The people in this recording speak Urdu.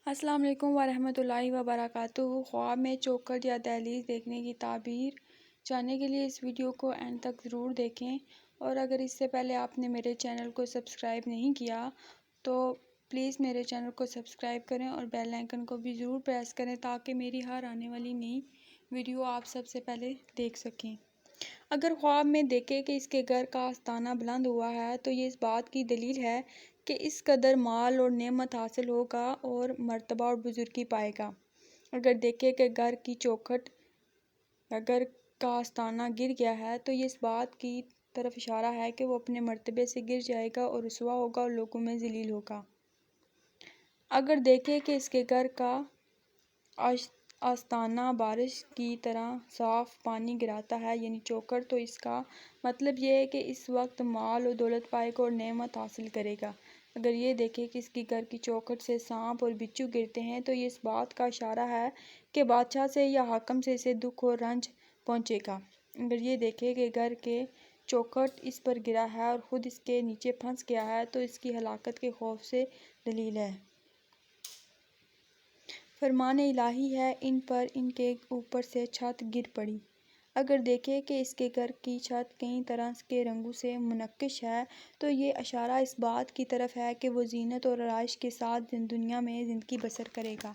السلام علیکم ورحمۃ اللہ وبرکاتہ۔ خواب میں چوکھٹ یا دہلیز دیکھنے کی تعبیر جاننے کے لیے اس ویڈیو کو اینڈ تک ضرور دیکھیں، اور اگر اس سے پہلے آپ نے میرے چینل کو سبسکرائب نہیں کیا تو پلیز میرے چینل کو سبسکرائب کریں اور بیل آئیکن کو بھی ضرور پریس کریں تاکہ میری ہر آنے والی نئی ویڈیو آپ سب سے پہلے دیکھ سکیں۔ اگر خواب میں دیکھیں کہ اس کے گھر کا آستانہ بلند ہوا ہے تو یہ اس بات کی دلیل ہے کہ اس قدر مال اور نعمت حاصل ہوگا اور مرتبہ اور بزرگی پائے گا۔ اگر دیکھیں کہ گھر کی چوکھٹ یا گھر کا آستانہ گر گیا ہے تو یہ اس بات کی طرف اشارہ ہے کہ وہ اپنے مرتبے سے گر جائے گا اور رسوا ہوگا اور لوگوں میں ذلیل ہوگا۔ اگر دیکھیں کہ اس کے گھر کا آستانہ بارش کی طرح صاف پانی گراتا ہے یعنی چوکھٹ، تو اس کا مطلب یہ ہے کہ اس وقت مال و دولت پائے گا اور نعمت حاصل کرے گا۔ اگر یہ دیکھیں کہ اس کی گھر کی چوکھٹ سے سانپ اور بچھو گرتے ہیں تو یہ اس بات کا اشارہ ہے کہ بادشاہ سے یا حاکم سے اسے دکھ اور رنج پہنچے گا۔ اگر یہ دیکھیں کہ گھر کے چوکھٹ اس پر گرا ہے اور خود اس کے نیچے پھنس گیا ہے تو اس کی ہلاکت کے خوف سے دلیل ہے۔ فرمان الہی ہے، ان پر ان کے اوپر سے چھت گر پڑی۔ اگر دیکھیں کہ اس کے گھر کی چھت کئی طرح کے رنگوں سے منقش ہے تو یہ اشارہ اس بات کی طرف ہے کہ وہ زینت اور آرائش کے ساتھ دنیا میں زندگی بسر کرے گا۔